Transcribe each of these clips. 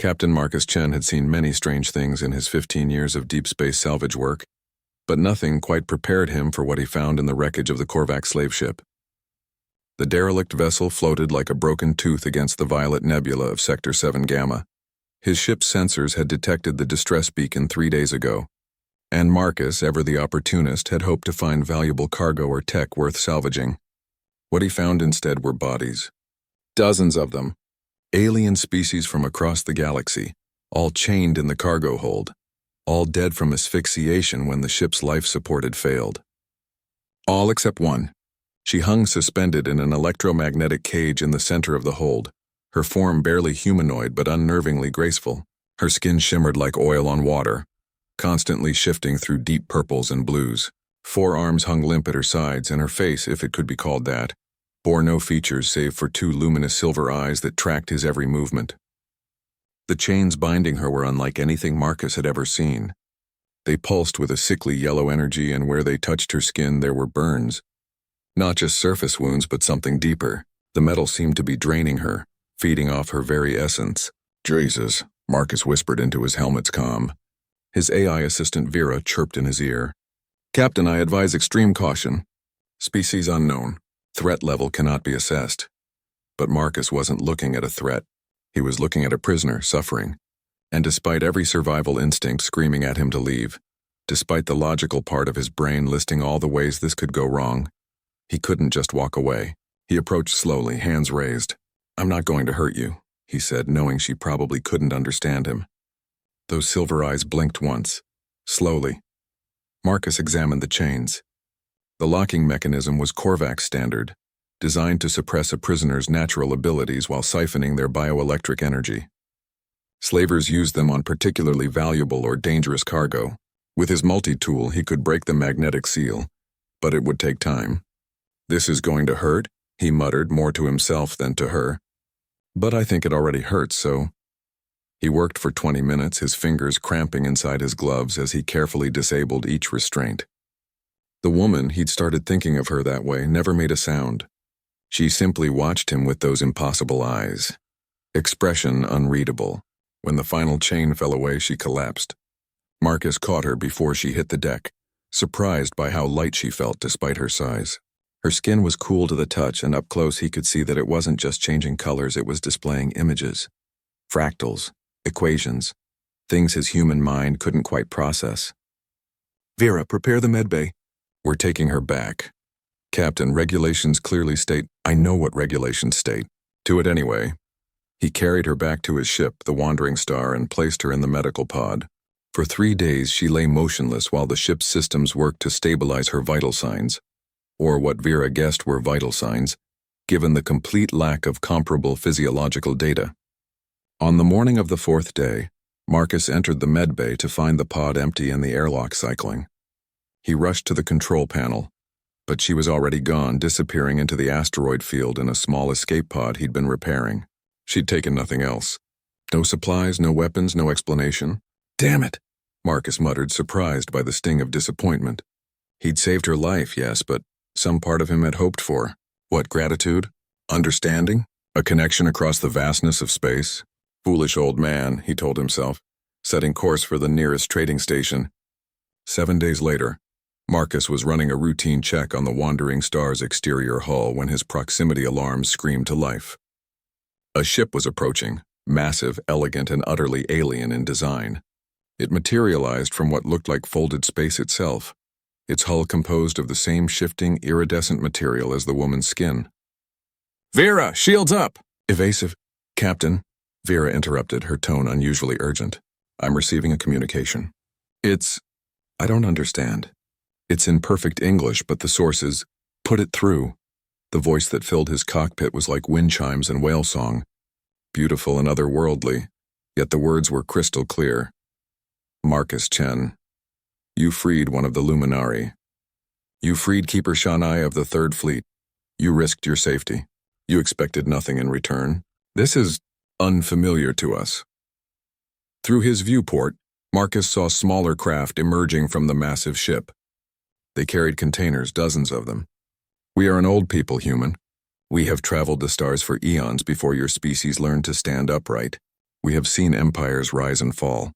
Captain Marcus Chen had seen many strange things in his 15 years of deep space salvage work, but nothing quite prepared him for what he found in the wreckage of the Korvax slave ship. The derelict vessel floated like a broken tooth against the violet nebula of Sector 7 Gamma. His ship's sensors had detected the distress beacon 3 days ago, and Marcus, ever the opportunist, had hoped to find valuable cargo or tech worth salvaging. What he found instead were bodies. Dozens of them. Alien species from across the galaxy, all chained in the cargo hold, all dead from asphyxiation when the ship's life support had failed. All except one. She hung suspended in an electromagnetic cage in the center of the hold, her form barely humanoid but unnervingly graceful. Her skin shimmered like oil on water, constantly shifting through deep purples and blues. 4 arms hung limp at her sides, and her face, if it could be called that, bore no features save for 2 luminous silver eyes that tracked his every movement. The chains binding her were unlike anything Marcus had ever seen. They pulsed with a sickly yellow energy, and where they touched her skin there were burns. Not just surface wounds, but something deeper. The metal seemed to be draining her, feeding off her very essence. "Jesus," Marcus whispered into his helmet's comm. His AI assistant Vera chirped in his ear. "Captain, I advise extreme caution. Species unknown. Threat level cannot be assessed." But Marcus wasn't looking at a threat. He was looking at a prisoner suffering. And despite every survival instinct screaming at him to leave, despite the logical part of his brain listing all the ways this could go wrong, he couldn't just walk away. He approached slowly, hands raised. "I'm not going to hurt you," he said, knowing she probably couldn't understand him. Those silver eyes blinked once, slowly. Marcus examined the chains. The locking mechanism was Korvax standard, designed to suppress a prisoner's natural abilities while siphoning their bioelectric energy. Slavers used them on particularly valuable or dangerous cargo. With his multi-tool, he could break the magnetic seal, but it would take time. "This is going to hurt," he muttered, more to himself than to her. "But I think it already hurts, so..." He worked for 20 minutes, his fingers cramping inside his gloves as he carefully disabled each restraint. The woman, he'd started thinking of her that way, never made a sound. She simply watched him with those impossible eyes. Expression unreadable. When the final chain fell away, she collapsed. Marcus caught her before she hit the deck, surprised by how light she felt despite her size. Her skin was cool to the touch, and up close he could see that it wasn't just changing colors, it was displaying images. Fractals, equations, things his human mind couldn't quite process. "Vera, prepare the medbay." "We're taking her back." "Captain, regulations clearly state..." "I know what regulations state. Do it anyway." He carried her back to his ship, the Wandering Star, and placed her in the medical pod. For 3 days she lay motionless while the ship's systems worked to stabilize her vital signs, or what Vera guessed were vital signs, given the complete lack of comparable physiological data. On the morning of the 4th day, Marcus entered the medbay to find the pod empty and the airlock cycling. He rushed to the control panel, but she was already gone, disappearing into the asteroid field in a small escape pod he'd been repairing. She'd taken nothing else. No supplies, no weapons, no explanation. "Damn it," Marcus muttered, surprised by the sting of disappointment. He'd saved her life, yes, but some part of him had hoped for. What, gratitude? Understanding? A connection across the vastness of space? Foolish old man, he told himself, setting course for the nearest trading station. 7 days later, Marcus was running a routine check on the Wandering Star's exterior hull when his proximity alarms screamed to life. A ship was approaching, massive, elegant, and utterly alien in design. It materialized from what looked like folded space itself, its hull composed of the same shifting, iridescent material as the woman's skin. "Vera, shields up!" "Evasive." "Captain," Vera interrupted, her tone unusually urgent. "I'm receiving a communication. I don't understand. It's in perfect English, but the source is, put it through." The voice that filled his cockpit was like wind chimes and whale song, beautiful and otherworldly, yet the words were crystal clear. "Marcus Chen, you freed one of the Luminari. You freed Keeper Shanai of the 3rd Fleet. You risked your safety. You expected nothing in return. This is unfamiliar to us." Through his viewport, Marcus saw smaller craft emerging from the massive ship. They carried containers, dozens of them. "We are an old people, human. We have traveled the stars for eons before your species learned to stand upright. We have seen empires rise and fall.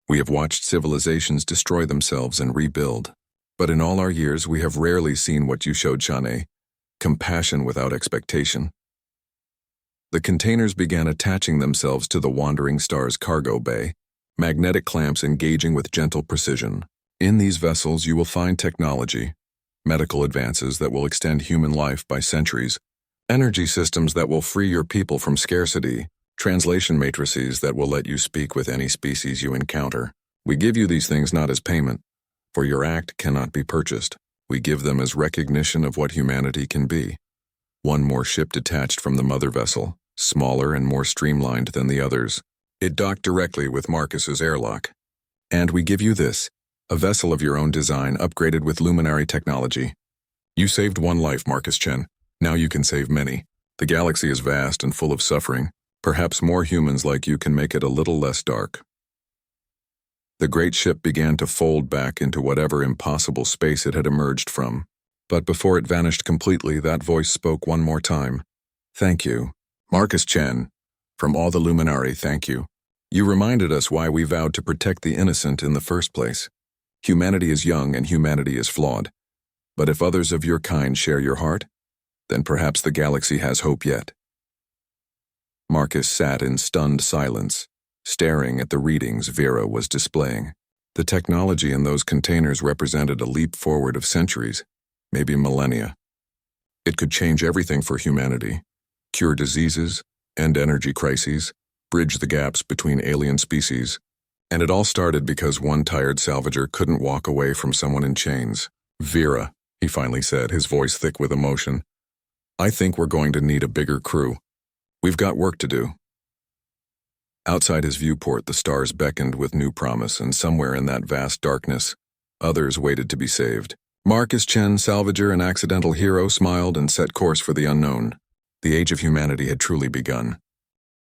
We have watched civilizations destroy themselves and rebuild. But in all our years, we have rarely seen what you showed, Shanae: compassion without expectation. The containers began attaching themselves to the Wandering Star's cargo bay, magnetic clamps engaging with gentle precision. In these vessels, you will find technology, medical advances that will extend human life by centuries, energy systems that will free your people from scarcity, translation matrices that will let you speak with any species you encounter. We give you these things not as payment, for your act cannot be purchased. We give them as recognition of what humanity can be. One more ship detached from the mother vessel, smaller and more streamlined than the others. It docked directly with Marcus's airlock. And we give you this, a vessel of your own design upgraded with Luminari technology. You saved one life, Marcus Chen. Now you can save many. The galaxy is vast and full of suffering. Perhaps more humans like you can make it a little less dark. The great ship began to fold back into whatever impossible space it had emerged from. But before it vanished completely, that voice spoke one more time. Thank you, Marcus Chen. From all the Luminari, thank you. You reminded us why we vowed to protect the innocent in the first place. Humanity is young and humanity is flawed. But if others of your kind share your heart, then perhaps the galaxy has hope yet. Marcus sat in stunned silence, staring at the readings Vera was displaying. The technology in those containers represented a leap forward of centuries, maybe millennia. It could change everything for humanity, cure diseases, end energy crises, bridge the gaps between alien species. And it all started because one tired salvager couldn't walk away from someone in chains. Vera, he finally said, his voice thick with emotion. I think we're going to need a bigger crew. We've got work to do. Outside his viewport, the stars beckoned with new promise, and somewhere in that vast darkness, others waited to be saved. Marcus Chen, salvager and accidental hero, smiled and set course for the unknown. The age of humanity had truly begun.